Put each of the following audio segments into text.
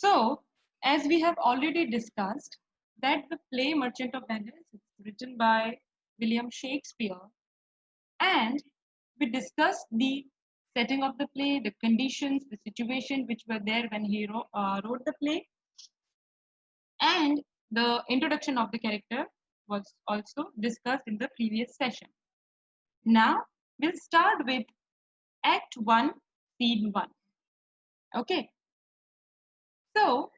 So, as we have already discussed, that the play Merchant of Venice is written by William Shakespeare, and we discussed the setting of the play, the conditions, the situation which were there when he wrote the play, and the introduction of the character was also discussed in the previous session. Now, we'll start with Act 1, Scene 1. Okay. So,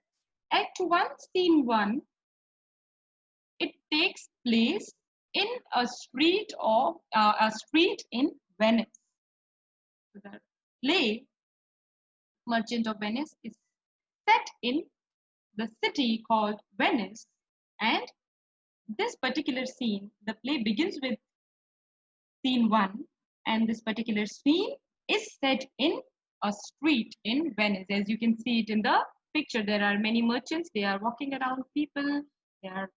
Act 1, Scene 1, it takes place in a street in Venice. So the play Merchant of Venice is set in the city called Venice, and this particular scene, the play begins with scene 1, and this particular scene is set in a street in Venice. As you can see it in the picture, there are many merchants, they are walking around, people, there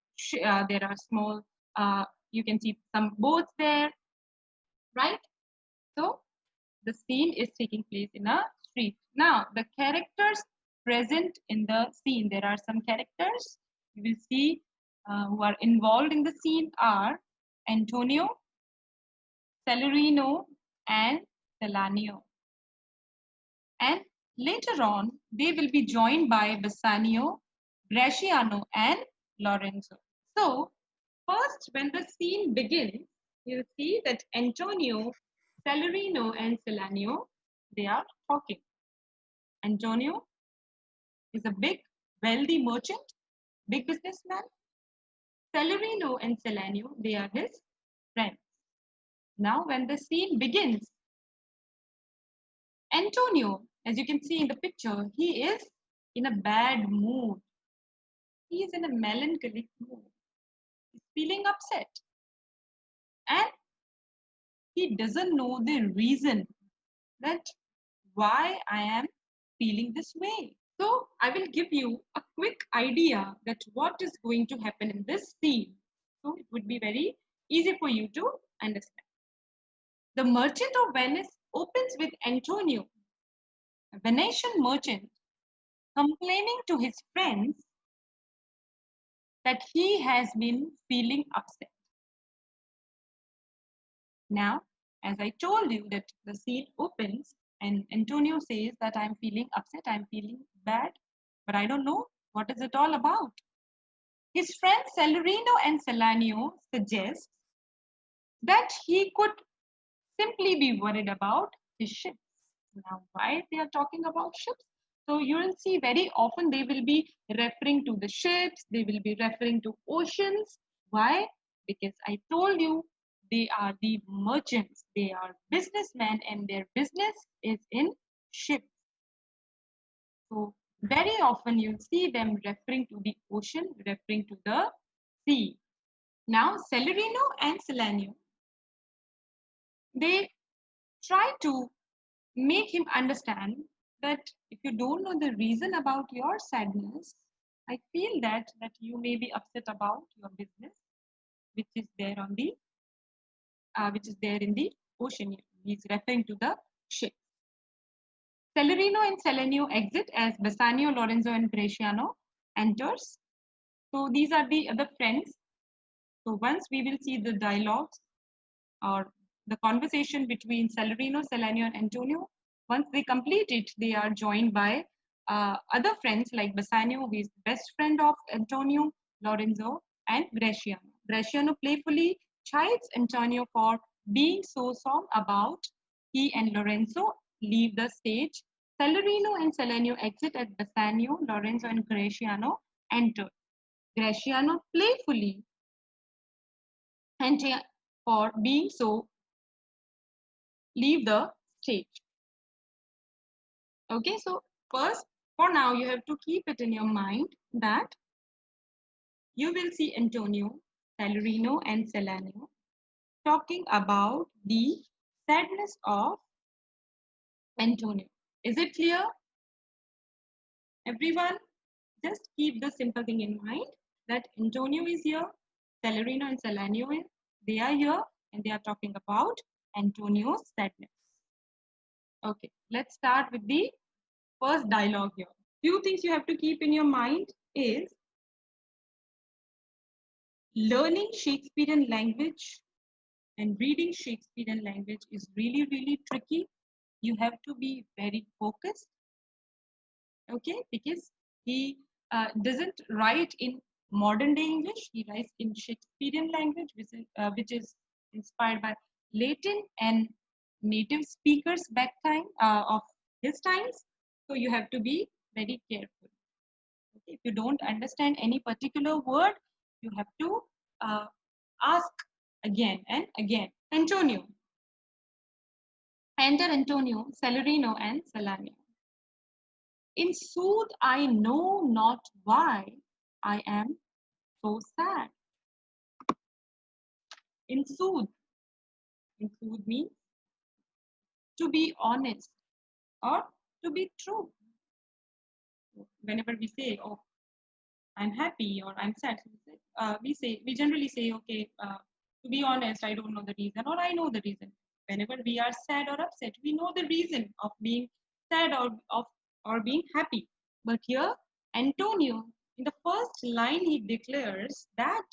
are small, you can see some boats there, right? So the scene is taking place in a street. Now the characters present in the scene, there are some characters you will see who are involved in the scene are Antonio, Celerino, and Celanio. And later on, they will be joined by Bassanio, Bresciano, and Lorenzo. So, first, when the scene begins, you see that Antonio, Celerino, and Celanio, they are talking. Antonio is a big, wealthy merchant, big businessman. Celerino and Celanio, they are his friends. Now, when the scene begins, Antonio, as you can see in the picture, he is in a bad mood. He is in a melancholic mood. He's feeling upset. And he doesn't know the reason that why I am feeling this way. So I will give you a quick idea that what is going to happen in this scene. So it would be very easy for you to understand. The Merchant of Venice opens with Antonio, a Venetian merchant, complaining to his friends that he has been feeling upset. Now, as I told you that the scene opens and Antonio says that I'm feeling upset, I'm feeling bad, but I don't know what is it all about. His friends Celerino and Celanio suggest that he could simply be worried about his ships. Now, why they are talking about ships? So you will see very often they will be referring to the ships, they will be referring to oceans. Why? Because I told you they are the merchants, they are businessmen, and their business is in ships. So very often you'll see them referring to the ocean, referring to the sea. Now Celerino and Celanio, they try to make him understand that if you don't know the reason about your sadness, I feel that you may be upset about your business, which is there on the which is there in the ocean. He's referring to the ship. Celerino and Celanio exit as Bassanio, Lorenzo, and Bresciano enters. So these are the other friends. So once we will see the dialogues or the conversation between Celerino, Celanio, and Antonio, once they complete it, they are joined by other friends like Bassanio, who is the best friend of Antonio, Lorenzo, and Bresciano. Bresciano playfully chides Antonio for being so solemn about he and Lorenzo leave the stage. Celerino and Celanio exit as Bassanio, Lorenzo, and Bresciano enter. Bresciano playfully and for being so leave the stage. Okay, so first, for now, you have to keep it in your mind that you will see Antonio, Celerino, and Celanio talking about the sadness of Antonio. Is it clear? Everyone, just keep the simple thing in mind that Antonio is here, Celerino and Celanio, they are here, and they are talking about Antonio's sadness. Okay, let's start with the first dialogue here. Few things you have to keep in your mind is learning Shakespearean language and reading Shakespearean language is really, really tricky. You have to be very focused, okay? Because he doesn't write in modern day English. He writes in Shakespearean language, which is inspired by Latin and native speakers back time of his times. So you have to be very careful. Okay? If you don't understand any particular word, you have to ask again and again. Antonio. Enter Antonio, Celerino, and Salanio. In sooth, I know not why I am so sad. In sooth, in sooth means to be honest or to be true. Whenever we say, "Oh, I'm happy" or "I'm sad," we generally say, "Okay, to be honest, I don't know the reason," or "I know the reason." Whenever we are sad or upset, we know the reason of being sad or being happy. But here, Antonio, in the first line, he declares that,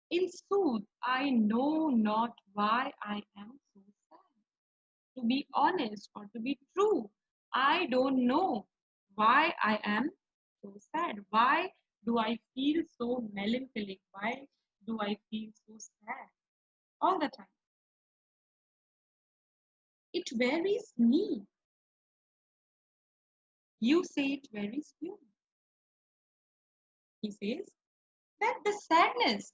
"In sooth, I know not why I am so sad." To be honest or to be true, I don't know why I am so sad. Why do I feel so melancholic? Why do I feel so sad all the time? It varies me. You say it varies you. He says that the sadness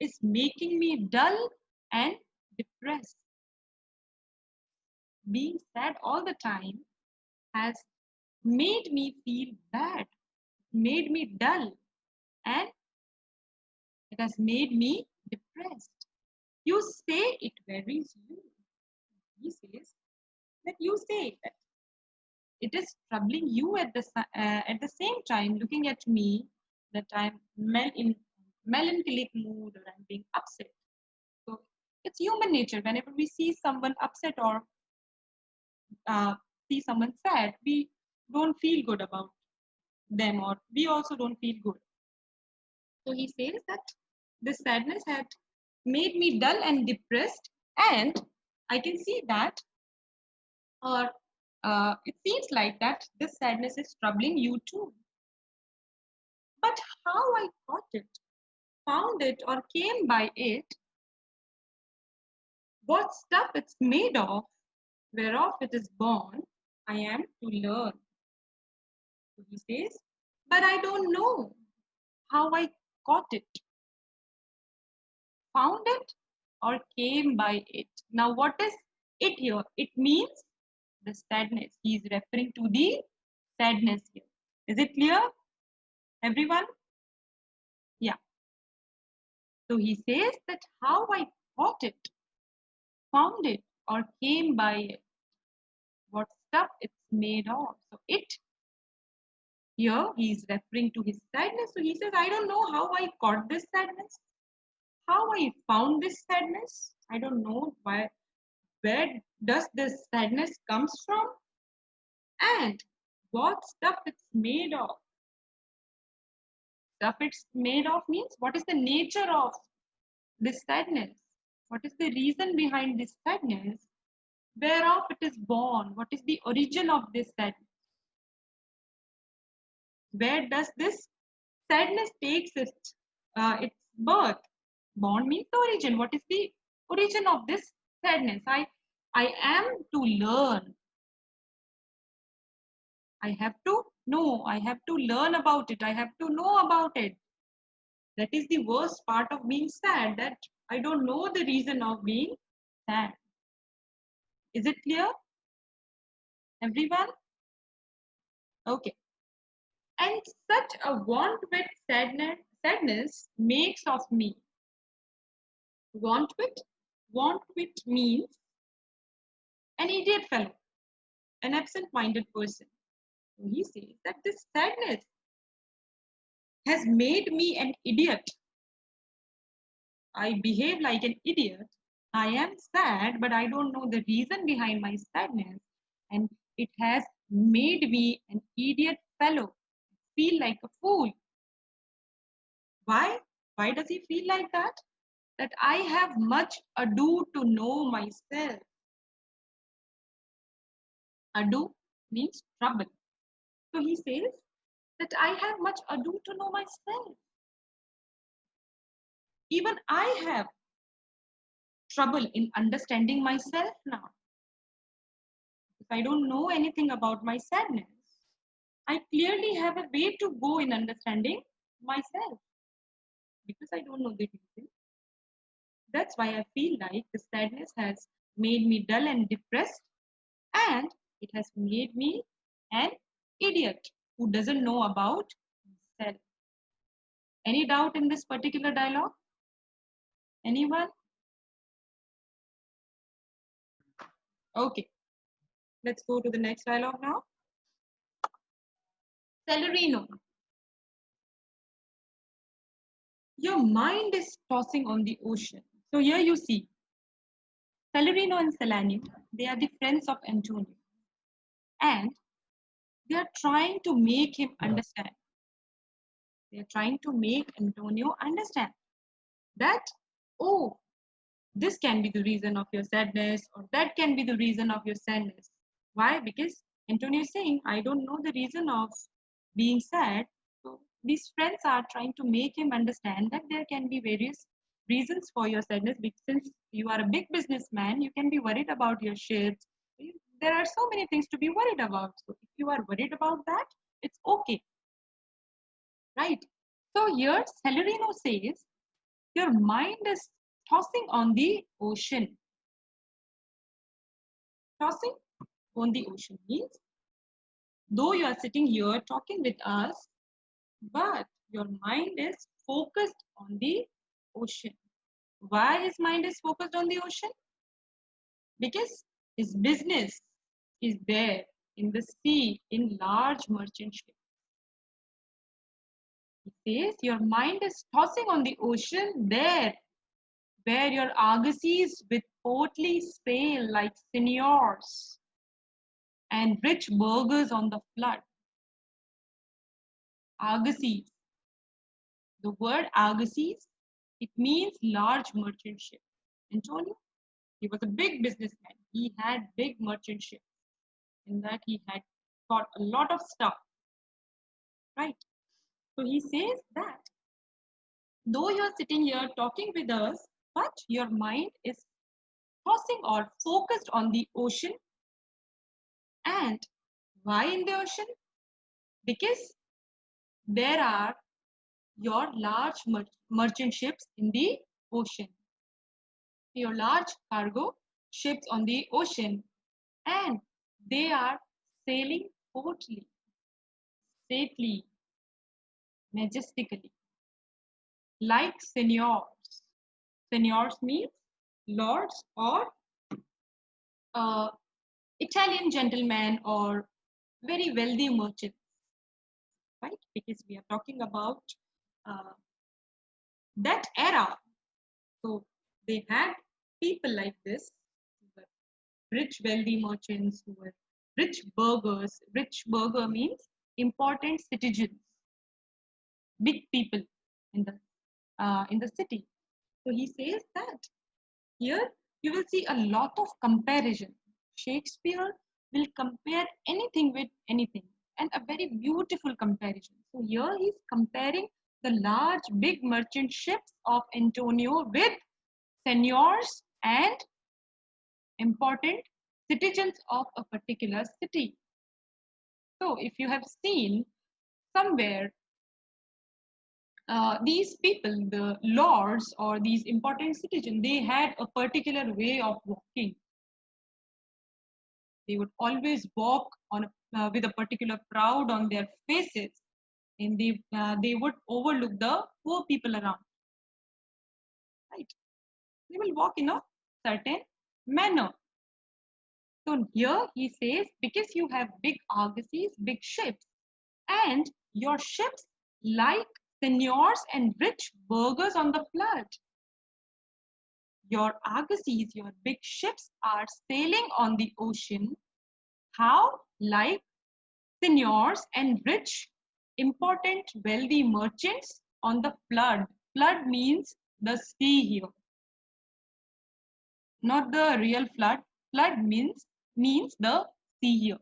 is making me dull and depressed. Being sad all the time has made me feel bad, made me dull, and it has made me depressed. You say it varies you. He says that you say that it is troubling you at the same time, looking at me, that I'm in melancholic mood or I'm being upset. So it's human nature. Whenever we see someone upset or uh, see someone sad, we don't feel good about them, or we also don't feel good. So he says that this sadness had made me dull and depressed, and I can see that, or it seems like that this sadness is troubling you too. But how I got it, found it, or came by it, what stuff it's made of, whereof it is born, I am to learn. So he says, but I don't know how I got it, found it, or came by it. Now, what is it here? It means the sadness. He is referring to the sadness here. Is it clear, everyone? Yeah. So he says that how I got it, found it, or came by it, what stuff it's made of. So it here he is referring to his sadness. So he says, I don't know how I got this sadness, how I found this sadness. I don't know where does this sadness comes from, and what stuff it's made of. Stuff it's made of means what is the nature of this sadness? What is the reason behind this sadness? Whereof it is born? What is the origin of this sadness? Where does this sadness takes its birth? Born means the origin. What is the origin of this sadness? I am to learn. I have to know. I have to learn about it. I have to know about it. That is the worst part of being sad, that I don't know the reason of being sad. Is it clear, everyone? Okay. And such a want with sadness makes of me. Want with means an idiot fellow, an absent-minded person. So he says that this sadness has made me an idiot. I behave like an idiot. I am sad, but I don't know the reason behind my sadness. And it has made me an idiot fellow, feel like a fool. Why? Why does he feel like that? That I have much ado to know myself. Ado means trouble. So he says that I have much ado to know myself. Even I have trouble in understanding myself now. If I don't know anything about my sadness, I clearly have a way to go in understanding myself because I don't know the reason. That's why I feel like the sadness has made me dull and depressed, and it has made me an idiot who doesn't know about himself. Any doubt in this particular dialogue? Anyone? Okay, let's go to the next dialogue now. Celerino, your mind is tossing on the ocean. So here you see, Celerino and Celanio, they are the friends of Antonio, and they are trying to make him understand. They are trying to make Antonio understand that, oh, this can be the reason of your sadness, or that can be the reason of your sadness. Why? Because Antonio is saying, I don't know the reason of being sad. So these friends are trying to make him understand that there can be various reasons for your sadness. Because since you are a big businessman, you can be worried about your shares. There are so many things to be worried about. So if you are worried about that, it's okay, right? So here Celerino says, your mind is tossing on the ocean. Tossing on the ocean means, though you are sitting here talking with us, but your mind is focused on the ocean. Why his mind is focused on the ocean? Because his business is there in the sea in large merchant ships. He says your mind is tossing on the ocean there, where your argosies with portly sail like seigneurs and rich burghers on the flood. Argosies. The word argosies, it means large merchant ship. Antonio, he was a big businessman. He had big merchant ships. In that he had got a lot of stuff, right? So he says that though you're sitting here talking with us, but your mind is tossing or focused on the ocean. And why in the ocean? Because there are your large merchant ships in the ocean, your large cargo ships on the ocean, and they are sailing portly, safely, majestically, like seigneurs. Seigneurs means lords or uh, Italian gentlemen or very wealthy merchants, right? Because we are talking about uh, that era. So they had people like this, who were rich, wealthy merchants, who were rich burghers. Rich burgher means important citizens, big people in the city. So he says that here you will see a lot of comparison. Shakespeare will compare anything with anything, and a very beautiful comparison. So here he's comparing the large, big merchant ships of Antonio with seigneurs and important citizens of a particular city. So if you have seen somewhere, these people, the lords or these important citizens, they had a particular way of walking. They would always walk on with a particular proud on their faces, and they would overlook the poor people around. Right? They will walk in a certain manner. So here he says, because you have big argosies, big ships, and your ships like seigneurs and rich burghers on the flood. Your argosies, your big ships are sailing on the ocean. How? Like seigneurs and rich, important, wealthy merchants on the flood. Flood means the sea here, not the real flood. Flood means the sea here.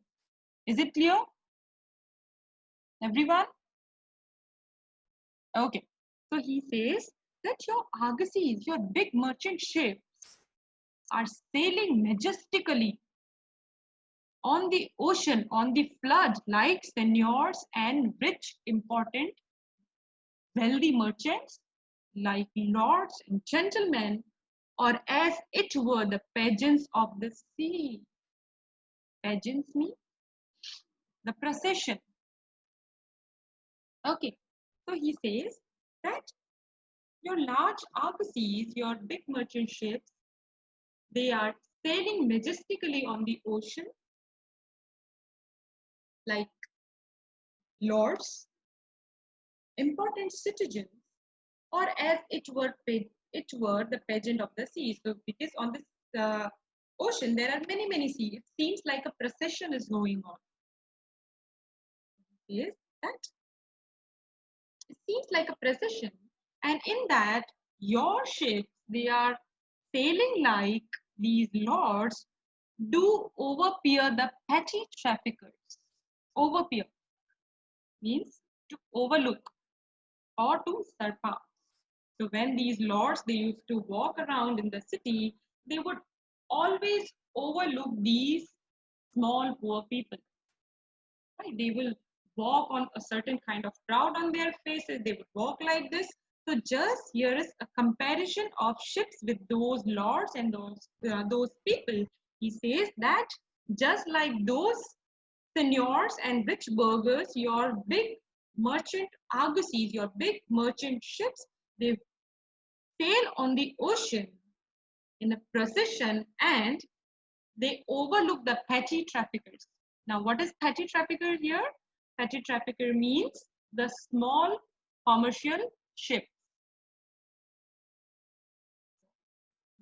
Is it clear, everyone? Okay. So he says that your argosies, your big merchant ships, are sailing majestically on the ocean, on the flood, like seigneurs and rich, important, wealthy merchants, like lords and gentlemen, or as it were the pageants of the sea. Pageants mean the procession. Okay, so he says that your large argosies, your big merchant ships, they are sailing majestically on the ocean like lords, important citizens, or as it were the pageant of the sea. So because on this ocean there are many seas, it seems like a procession is going on. Yes, that it seems like a procession, and in that your ships, they are sailing like these lords do overpeer the petty traffickers. Overpeer means to overlook or to surpass. So when these lords, they used to walk around in the city, they would always overlook these small poor people. Right? They will walk on a certain kind of crowd on their faces. They would walk like this. So just here is a comparison of ships with those lords and those people. He says that just like those seigneurs and rich burghers, your big merchant argosies, your big merchant ships, they sail on the ocean in a procession and they overlook the petty traffickers. Now, what is petty trafficker here? Petty trafficker means the small commercial ship.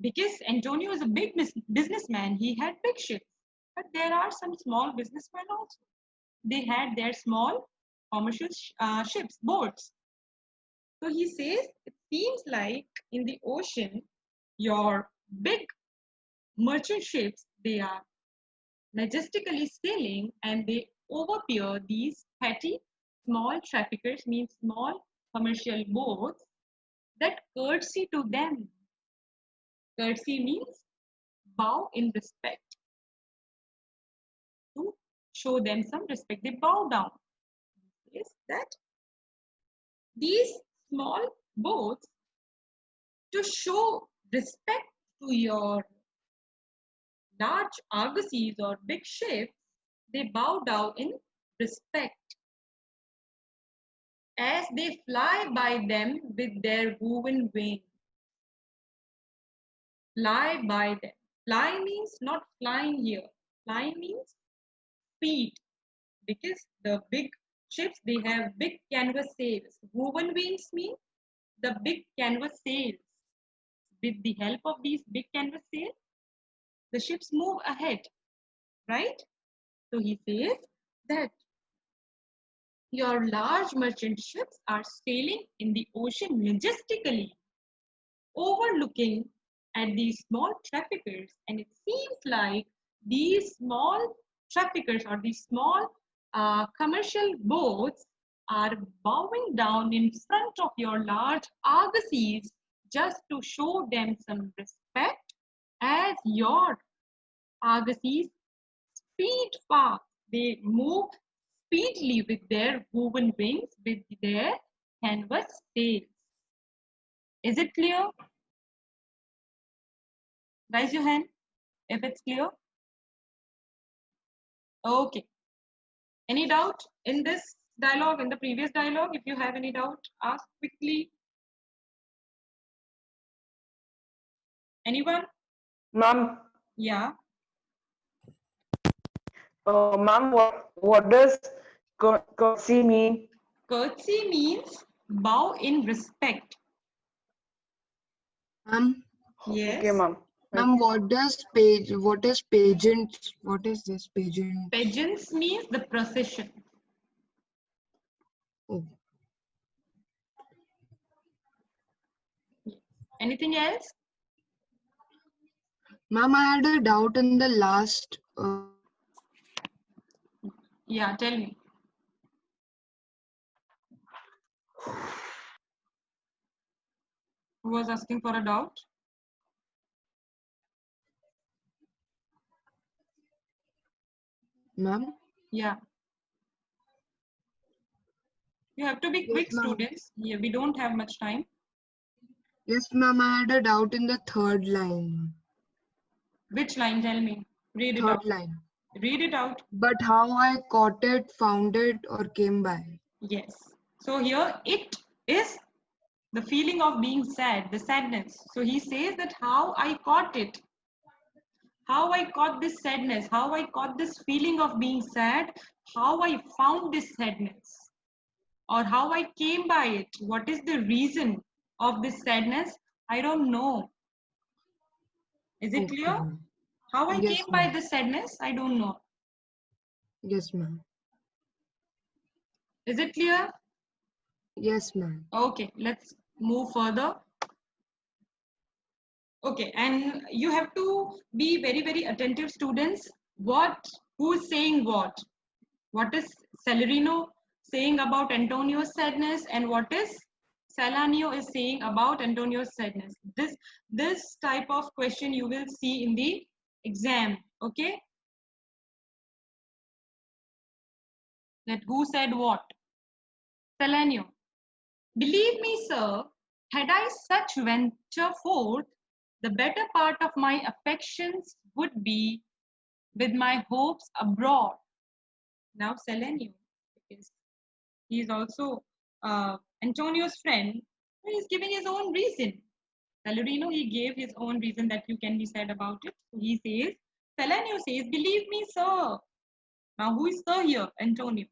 Because Antonio is a big businessman, he had big ships. But there are some small businessmen also. They had their small commercial ships, boats. So he says, it seems like in the ocean, your big merchant ships, they are majestically sailing and they overpeer these petty small traffickers, means small commercial boats that curtsy to them. Curtsy means bow in respect. To show them some respect, they bow down. Is that these small boats, to show respect to your large argosies or big ships, they bow down in respect as they fly by them with their woven wings. Fly by them. Fly means not flying here. Fly means speed, because the big ships, they have big canvas sails. Woven wings mean the big canvas sails. With the help of these big canvas sails, the ships move ahead, right? So he says that your large merchant ships are sailing in the ocean majestically, overlooking at these small traffickers, and it seems like these small traffickers or these small commercial boats are bowing down in front of your large argosies just to show them some respect, as your argosies speed fast. They move speedily with their woven wings, with their canvas sails. Is it clear? Raise your hand if it's clear. Okay. Any doubt in this dialogue, in the previous dialogue? If you have any doubt, ask quickly. Anyone? Ma'am. Yeah. Ma'am, what does courtesy mean? Curtsy means bow in respect. Yes. Okay, ma'am. What is pageant? What is this pageant? Pageants means the procession. Oh. Anything else? Ma'am, I had a doubt in the last. Yeah, tell me. Who was asking for a doubt? Ma'am? Yeah. You have to be Yes, quick, ma'am. students. Yeah, we don't have much time. Yes, ma'am, I had a doubt in the third line. Which line? Tell me. Read it Third out. line. Read it out. But how I caught it, found it, or came by. Yes. So here it is the feeling of being sad, the sadness. So he says that how I caught it, how I caught this sadness, how I caught this feeling of being sad, how I found this sadness, or how I came by it. What is the reason of this sadness? I don't know. Is it Okay, clear? ma'am. How I Yes, came by ma'am. this sadness? I don't know. Yes, ma'am. Is it clear? Yes, ma'am. Okay, let's move further. Okay, and you have to be very, very attentive, students. Who's saying what? What is Celerino saying about Antonio's sadness, and what is Salanio is saying about Antonio's sadness? This type of question you will see in the exam. Okay, that who said what? Salanio. Believe me, sir, had I such venture forth, the better part of my affections would be with my hopes abroad. Now Selenio, because he is also Antonio's friend, he is giving his own reason. Salarino, he gave his own reason that you can be said about it. So he says, Selenio says, believe me, sir. Now who is sir here? Antonio.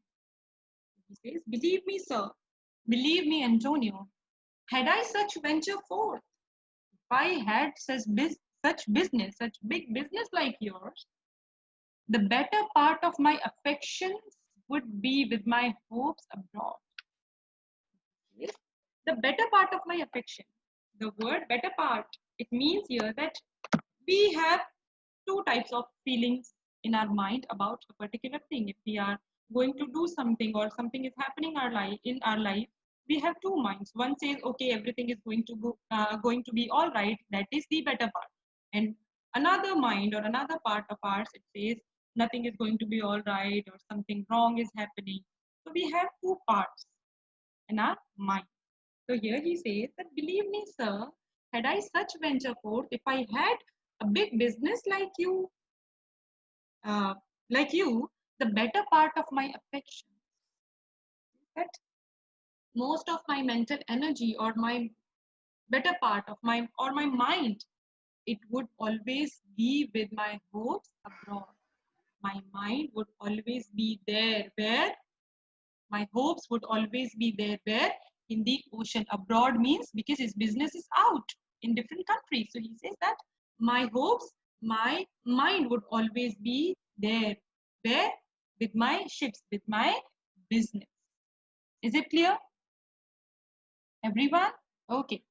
He says, believe me, sir. Believe me, Antonio. Had I such venture forth, if I had such business, such big business like yours, the better part of my affections would be with my hopes abroad. Yes. The better part of my affection. The word better part, it means here that we have two types of feelings in our mind about a particular thing. If we are going to do something or something is happening in our life, we have two minds. One says, okay, everything is going to be all right. That is the better part. And another mind or another part of ours, it says nothing is going to be all right or something wrong is happening. So we have two parts in our mind. So here he says that believe me, sir, had I such venture forth, if I had a big business uh, like you, the better part of my affection, that most of my mental energy or my better part of my mind, it would always be with my hopes abroad. My mind would always be there where my hopes would always be there where in the ocean. Abroad means because his business is out in different countries. So he says that my hopes, my mind would always be there where with my ships, with my business. Is it clear, everyone? Okay.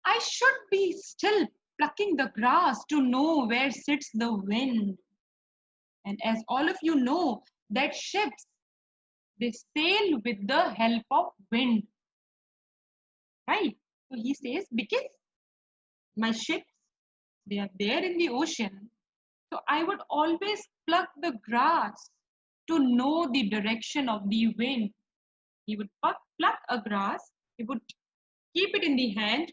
I should be still plucking the grass to know where sits the wind. And as all of you know, that ships, they sail with the help of wind, right? So he says, because my ships, they are there in the ocean, so I would always pluck the grass to know the direction of the wind. He would pluck a grass, he would keep it in the hand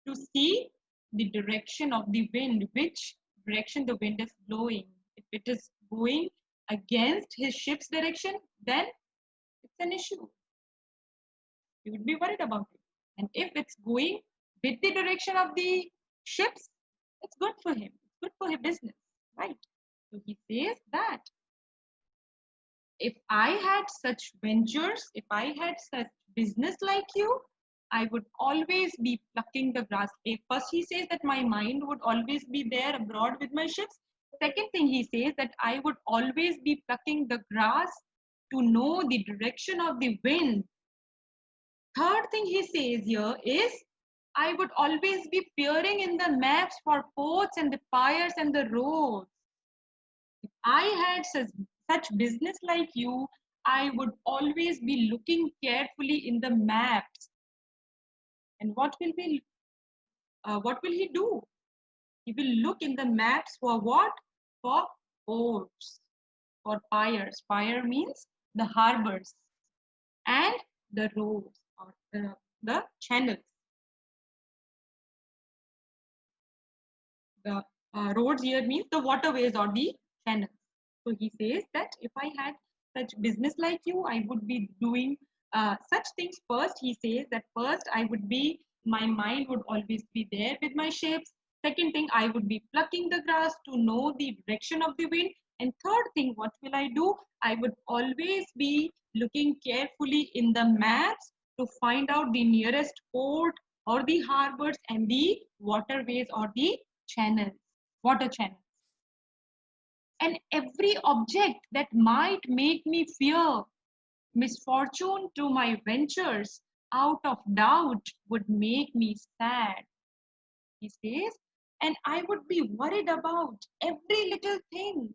to see the direction of the wind, which direction the wind is blowing. If it is going against his ship's direction, then it's an issue. He would be worried about it. And if it's going with the direction of the ships, it's good for him. It's good for his business, right? So he says that if I had such ventures, if I had such business like you, I would always be plucking the grass. First, he says that my mind would always be there abroad with my ships. Second thing he says that I would always be plucking the grass to know the direction of the wind. Third thing he says here is, I would always be peering in the maps for ports and the piers and the roads. If I had such business like you, I would always be looking carefully in the maps. And what will he do? He will look in the maps for what? For ports, for piers. Pier means the harbors, and the roads, or the channels. The roads here means the waterways or the channels. So he says that if I had such business like you, I would be doing such things. First, he says that first my mind would always be there with my ships. Second thing, I would be plucking the grass to know the direction of the wind. And third thing, what will I do? I would always be looking carefully in the maps to find out the nearest port or the harbors and the waterways or the channels, water channels. And every object that might make me fear misfortune to my ventures, out of doubt, would make me sad. He says, and I would be worried about every little thing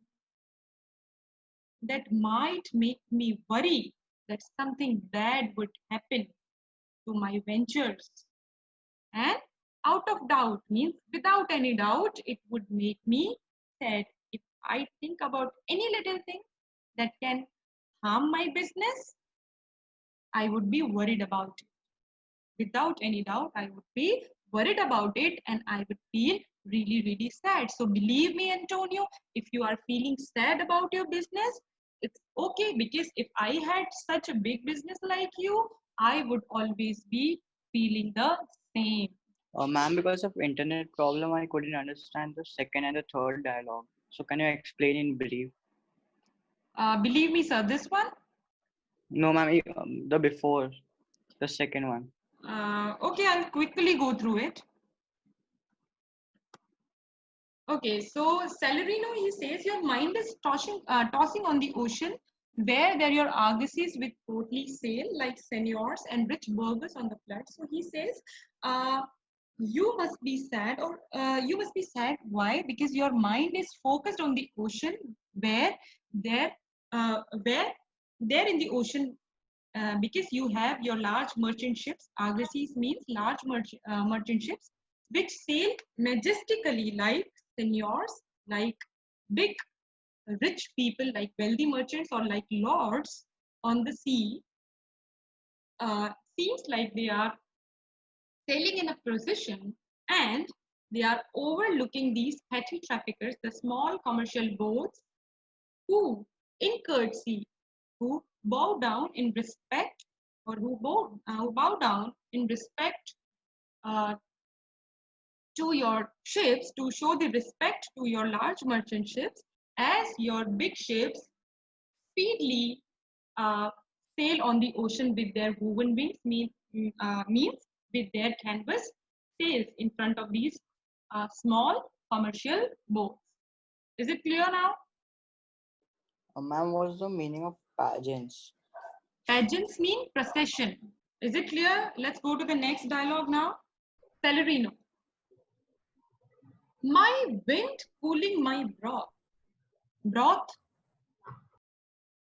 that might make me worry that something bad would happen to my ventures. And out of doubt means without any doubt, it would make me sad. If I think about any little thing that can harm my business, I would be worried about it. Without any doubt, I would be worried about it, and I would feel really, really sad. So believe me, Antonio, if you are feeling sad about your business, it's okay, because if I had such a big business like you, I would always be feeling the same. Ma'am, because of internet problem, I couldn't understand the second and the third dialogue. So can you explain in brief? Believe me, sir, this one? No, ma'am, the before, the second one. Okay, I'll quickly go through it. Okay, so Celerino, he says, your mind is tossing on the ocean, where there are argosies with portly sail, like seniors and rich burghers on the flood. So he says, you must be sad, or you must be sad. Why? Because your mind is focused on the ocean, where there in the ocean, because you have your large merchant ships. Argosies means large merchant ships, which sail majestically like seniors, like big rich people, like wealthy merchants, or like lords on the sea. Seems like they are sailing in a procession, and they are overlooking these petty traffickers, the small commercial boats, who in courtesy, who bow down in respect, or who bow down in respect to your ships, to show the respect to your large merchant ships, as your big ships speedily sail on the ocean with their woven wings, means with their canvas sails in front of these small commercial boats. Is it clear now? Ma'am, what's the meaning of pageants? Pageants mean procession. Is it clear? Let's go to the next dialogue now. Celerino. My wind cooling my broth. Broth,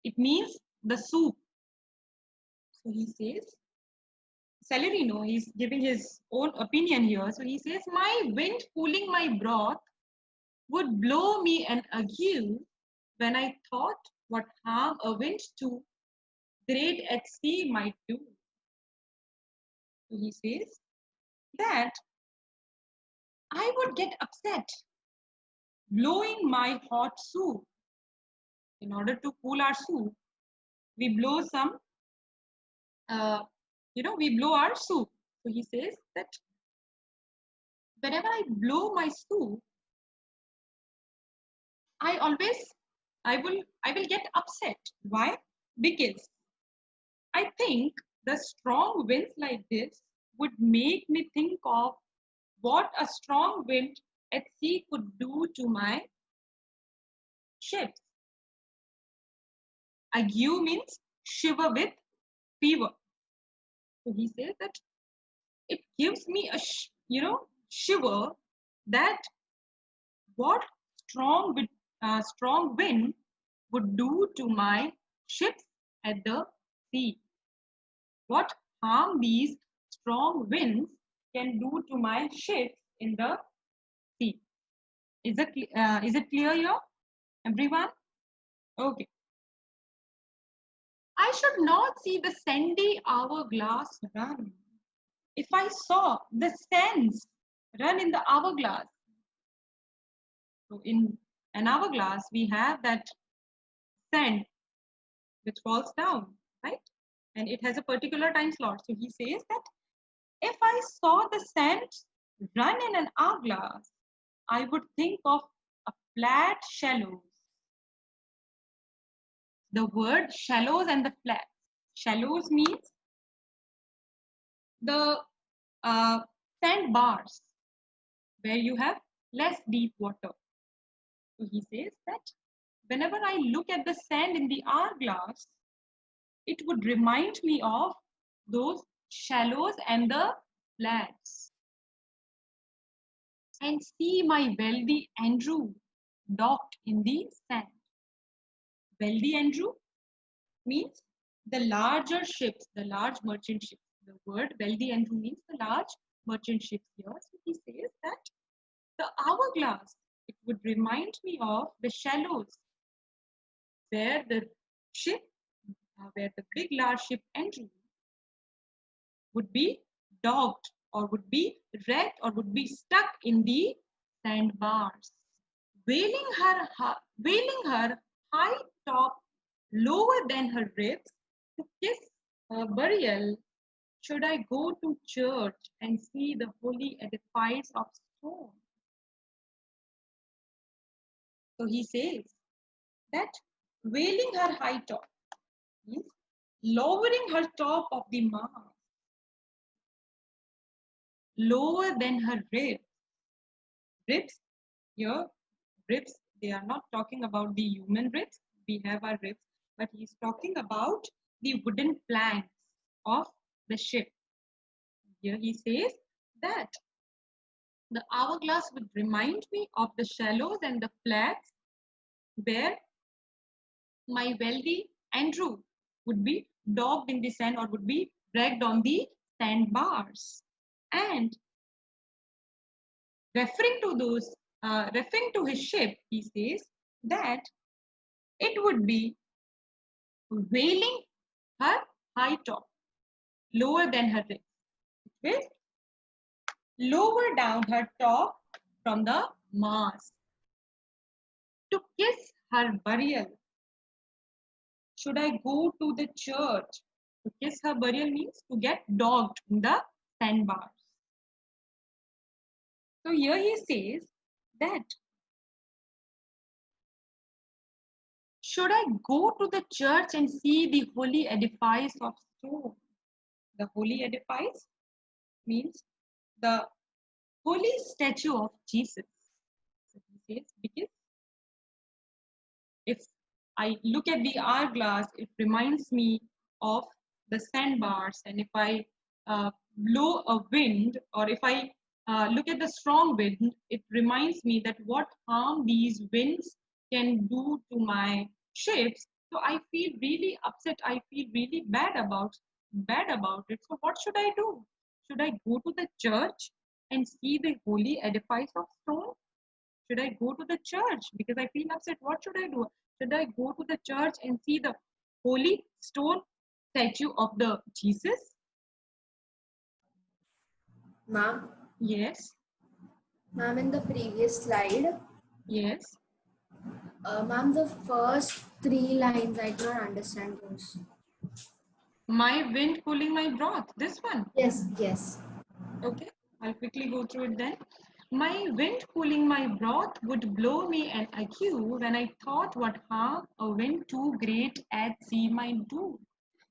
it means the soup. So he says, Celerino, he's giving his own opinion here. So he says, my wind cooling my broth would blow me an ague when I thought what harm a wind too great at sea might do. So he says that I would get upset blowing my hot soup. In order to cool our soup, we blow some, we blow our soup. So he says that whenever I blow my soup, I will get upset. Why? Because I think the strong winds like this would make me think of what a strong wind at sea could do to my ships. Ague means shiver with fever. So he says that it gives me a shiver that what strong wind would do to my ships at the sea. What harm these strong winds can do to my ships in the sea. Is it clear here, everyone? Okay. I should not see the sandy hourglass run. If I saw the sands run in the hourglass, so in an hourglass, we have that sand which falls down, right? And it has a particular time slot. So he says that if I saw the sand run in an hourglass, I would think of a flat shallows. The word shallows and the flats. Shallows means the sandbars where you have less deep water. So he says that whenever I look at the sand in the hourglass, it would remind me of those shallows and the flats. And see my wealthy Andrew docked in the sand. Wealthy Andrew means the larger ships, the large merchant ships. The word wealthy Andrew means the large merchant ships here. So he says that the hourglass, it would remind me of the shallows where the ship, where the big large ship Andrew would be docked or would be wrecked or would be stuck in the sandbars. Wailing her high top lower than her ribs to kiss her burial, should I go to church and see the holy edifice of stone? So he says that wailing her high top means lowering her top of the mast lower than her ribs. Ribs here, ribs, they are not talking about the human ribs. We have our ribs, but he's talking about the wooden planks of the ship. Here he says that the hourglass would remind me of the shallows and the flats where my wealthy Andrew would be docked in the sand or would be dragged on the sandbars. And referring to his ship, he says that it would be wailing her high top, lower than her ribs. It will lower down her top from the mast to kiss her burial. Should I go to the church? To kiss her burial means to get dogged in the sandbars. So here he says that should I go to the church and see the holy edifice of stone? The holy edifice means the holy statue of Jesus. So he says, because if I look at the hourglass, it reminds me of the sandbars. And if I blow a wind, or if I look at the strong wind, it reminds me that what harm these winds can do to my ships. So I feel really upset. I feel really bad about it. So what should I do? Should I go to the church and see the holy edifice of stone? Should I go to the church because I feel upset? What should I do? Should I go to the church and see the holy stone statue of the Jesus? Ma'am, Yes. ma'am, in the previous slide, Yes. ma'am, the first 3 lines, I cannot understand those. My wind cooling my broth. This one. Yes, yes. Okay. I'll quickly go through it then. My wind cooling my broth would blow me an ague when I thought what harm a wind too great at sea might do.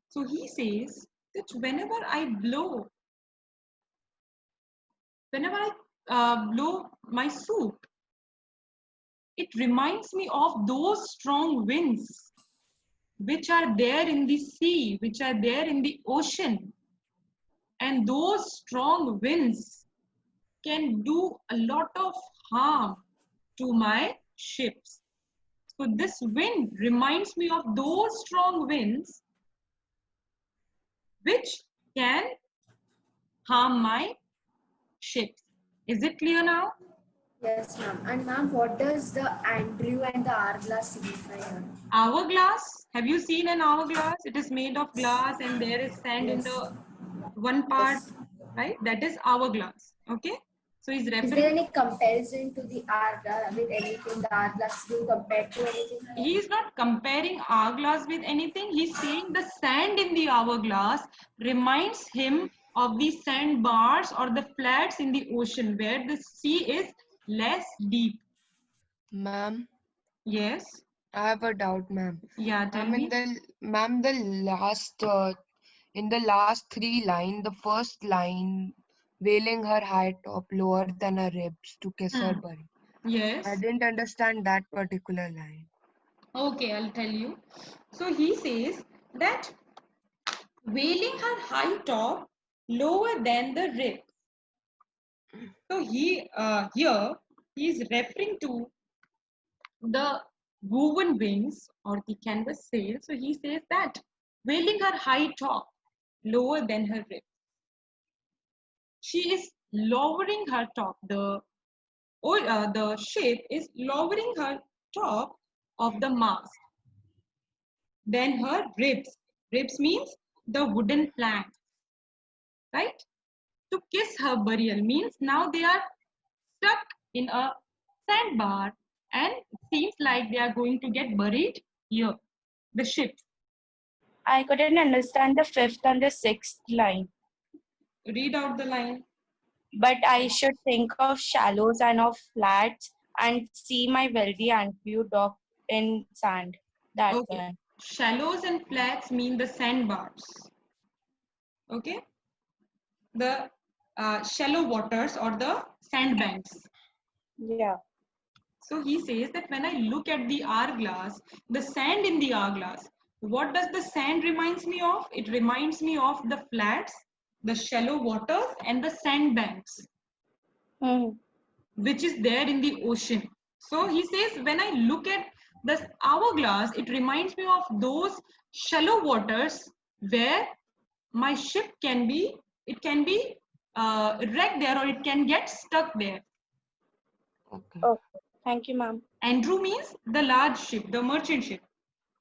So he says that whenever I blow my soup, it reminds me of those strong winds which are there in the sea, which are there in the ocean. And those strong winds can do a lot of harm to my ships. So this wind reminds me of those strong winds which can harm my ships. Is it clear now? Yes, ma'am. And ma'am, what does the Andrew and the hourglass signify here? Hourglass. Have you seen an hourglass? It is made of glass and there is sand in Yes. the one part, Yes. right? That is hourglass. Okay. So he's Is there referring. any comparison to the hourglass with anything? The hourglass being compared to anything? He is not comparing hourglass with anything. He's saying the sand in the hourglass reminds him of the sandbars or the flats in the ocean where the sea is less deep. Ma'am, Yes. I have a doubt, ma'am. Yeah, tell me. In the last three line, the first line, veiling her high top lower than her ribs to kiss her body. Yes. I didn't understand that particular line. Okay, I'll tell you. So he says that veiling her high top lower than the ribs. So here he is referring to the woven wings or the canvas sail. So he says that veiling her high top lower than her ribs. She is lowering her top. The ship is lowering her top of the mast. Then her ribs. Ribs means the wooden plank, right? To kiss her burial means now they are stuck in a sandbar and it seems like they are going to get buried here, the ship. I couldn't understand the fifth and the sixth line, Read out the line. but I should think of shallows and of flats and see my wealthy Andrew docked in sand. That Okay. one. Shallows and flats mean the sandbars. Okay. The shallow waters or the sandbanks. Yeah. So he says that when I look at the hourglass, the sand in the hourglass, what does the sand reminds me of? It reminds me of the flats, the shallow waters and the sandbanks, which is there in the ocean. So he says when I look at the hourglass, it reminds me of those shallow waters where my ship can be, it can be wrecked there or it can get stuck there. Okay. Okay. Thank you, ma'am. Andrew means the large ship, the merchant ship.